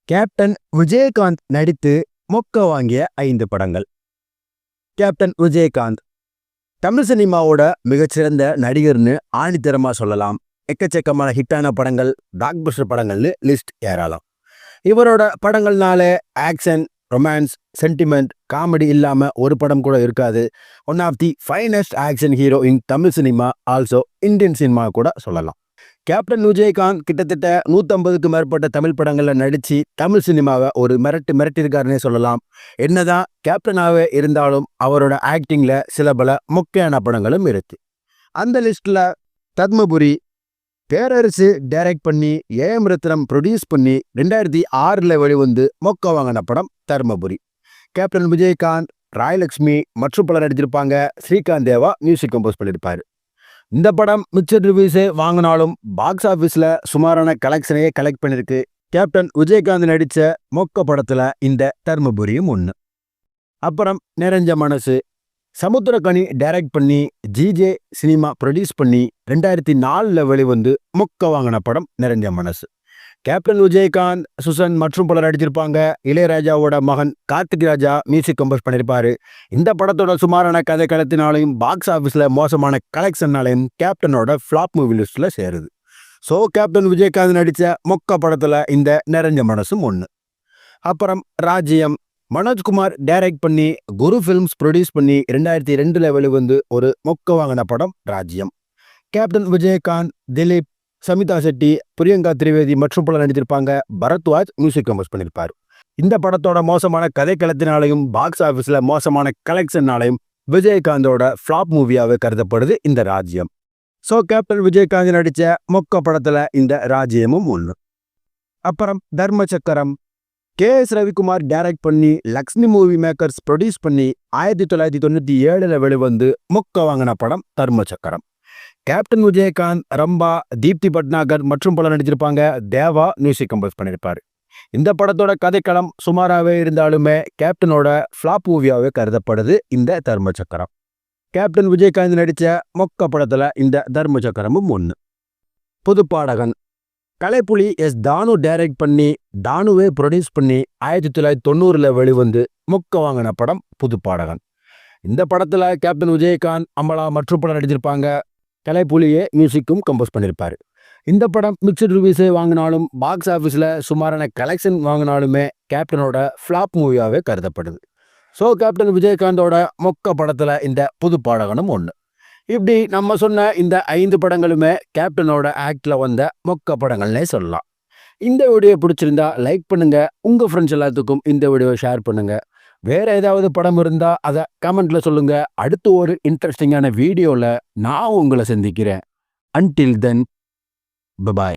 Captain Vijayakanth நடித்து மொக்க வாங்கிய 5 படங்கள். கேப்டன் விஜயகாந்த் தமிழ் சினிமாவோட மிகச்சிறந்த நடிகர்னு ஆணித்தரமா சொல்லலாம். எக்கச்சக்கமான ஹிட்டான படங்கள், பிளாக் பஸ்டர் படங்கள்னு லிஸ்ட் ஏறாலாம். இவரோட படங்கள்னாலே ஆக்ஷன், ரொமான்ஸ், சென்டிமெண்ட், காமெடி இல்லாம ஒரு படம் கூட இருக்காது. One of the finest action hero in Tamil cinema, also Indian cinema கூட சொல்லலாம். கேப்டன் விஜயகாந்த் கிட்டத்தட்ட 150க்கும் மேற்பட்ட தமிழ் படங்களில் நடித்து தமிழ் சினிமாவை ஒரு மிரட்டியிருக்காருன்னே சொல்லலாம். என்னதான் கேப்டனாகவே இருந்தாலும் அவரோட ஆக்டிங்கில் சில பல முக்கியமான படங்களும் இருக்கு. அந்த லிஸ்ட்டில் தர்மபுரி, பேரரசு டைரக்ட் பண்ணி ஏஎம் ரத்னம் ப்ரொடியூஸ் பண்ணி 2006 வெளிவந்து மொக்க வாங்கின படம் தர்மபுரி. கேப்டன் விஜயகாந்த், ராயலட்சுமி மற்றும் பலர் நடிச்சிருப்பாங்க. ஸ்ரீகாந்த் தேவா மியூசிக் கம்போஸ் பண்ணியிருப்பார். இந்த படம் மிச்சர் ரிவ்யூஸே வாங்கினாலும் பாக்ஸ் ஆஃபீஸில் சுமாரான கலெக்ஷனையே கலெக்ட் பண்ணியிருக்கு. கேப்டன் விஜயகாந்த் நடித்த மொக்க படத்தில் இந்த தர்மபுரியும் ஒன்று. அப்புறம் நிறைஞ்ச மனசு, சமுத்திரக்கனி டைரக்ட் பண்ணி ஜிஜே சினிமா ப்ரொடியூஸ் பண்ணி 2004 வெளிவந்து மொக்க வாங்கின படம் நிறைஞ்ச மனசு. கேப்டன் விஜயகாந்த், சுசன் மற்றும் பலர் நடிச்சிருப்பாங்க. இளையராஜாவோட மகன் கார்த்திக் ராஜா மியூசிக் கம்போஸ் பண்ணியிருப்பாரு. இந்த படத்தோட சுமாரான கதை களத்தினாலையும் பாக்ஸ் ஆஃபீஸில் மோசமான கலெக்ஷன்னாலையும் கேப்டனோட ஃப்ளாப் மூவி லிஸ்ட்டில் சேருது. ஸோ கேப்டன் விஜயகாந்த் நடித்த மொக்க படத்தில் இந்த நிறைஞ்ச மனசும் ஒன்று. அப்புறம் ராஜ்யம், மனோஜ்குமார் டைரக்ட் பண்ணி குரு ஃபிலிம்ஸ் ப்ரொடியூஸ் பண்ணி 2002 வெளிவந்து ஒரு மொக்க வாங்கின படம் ராஜ்யம். கேப்டன் விஜயகாந்த், திலீப், சமிதா செட்டி, பிரியங்கா திரிவேதி மற்றும் பலர் நடித்திருப்பாங்க. பரத்வாஜ் மியூசிக் கம்போஸ் பண்ணியிருப்பார். இந்த படத்தோட மோசமான கதை களத்தினாலையும் பாக்ஸ் ஆஃபீஸில் மோசமான கலெக்ஷன்னாலையும் விஜயகாந்தோட ஃப்ளாப் மூவியாகவே கருதப்படுது இந்த ராஜ்யம். ஸோ கேப்டன் விஜயகாந்த் நடித்த மொக்க படத்தில் இந்த ராஜ்யமும் ஒன்று. அப்புறம் தர்மசக்கரம், KS ரவிக்குமார் டைரக்ட் பண்ணி லக்ஷ்மி மூவி மேக்கர்ஸ் ப்ரொடியூஸ் பண்ணி 1997 வெளிவந்து மொக்க வாங்கின படம் தர்மசக்கரம். கேப்டன் விஜயகாந்த், ரம்பா, தீப்தி பட்னாகர் மற்றும் பலர் நடிச்சிருப்பாங்க. தேவா மியூசிக் கம்போஸ் பண்ணியிருப்பார். இந்த படத்தோட கதைக்களம் சுமாராகவே இருந்தாலுமே கேப்டனோட ஃப்ளாப் மூவியாகவே கருதப்படுது இந்த தர்மசக்கரம். கேப்டன் விஜயகாந்த் நடித்த மொக்க படத்தில் இந்த தர்மசக்கரமும் ஒன்று. புதுப்பாடகன், கலைப்புலி தானு டைரக்ட் பண்ணி தானுவே ப்ரொடியூஸ் பண்ணி 1990 வெளிவந்து மொக்க வாங்கின படம் புதுப்பாடகன். இந்த படத்தில் கேப்டன் விஜயகாந்த், அமலா மற்றும் பலர் நடிச்சிருப்பாங்க. கலைப்புலியே மியூசிக்கும் கம்போஸ் பண்ணியிருப்பார். இந்த படம் மிக்சட் ரிவ்யூஸே வாங்கினாலும் பாக்ஸ் ஆஃபீஸில் சுமாரான கலெக்ஷன் வாங்கினாலுமே கேப்டனோட ஃப்ளாப் மூவியாகவே கருதப்படுது. ஸோ கேப்டன் விஜயகாந்தோட மொக்க படத்தில் இந்த புதுப்பாடகனும் ஒன்று. இப்படி நம்ம சொன்ன இந்த 5 படங்களுமே கேப்டனோட ஆக்டில் வந்த மொக்க படங்கள்னே சொல்லலாம். இந்த வீடியோ பிடிச்சிருந்தா லைக் பண்ணுங்க, உங்கள் ஃப்ரெண்ட்ஸ் எல்லாத்துக்கும் இந்த வீடியோவை ஷேர் பண்ணுங்க. வேற ஏதாவது படம் இருந்தா அதை கமெண்ட்ல சொல்லுங்க. அடுத்து ஒரு இன்ட்ரெஸ்டிங்கான வீடியோல நான் உங்களை சந்திக்கிறேன். Until then, by.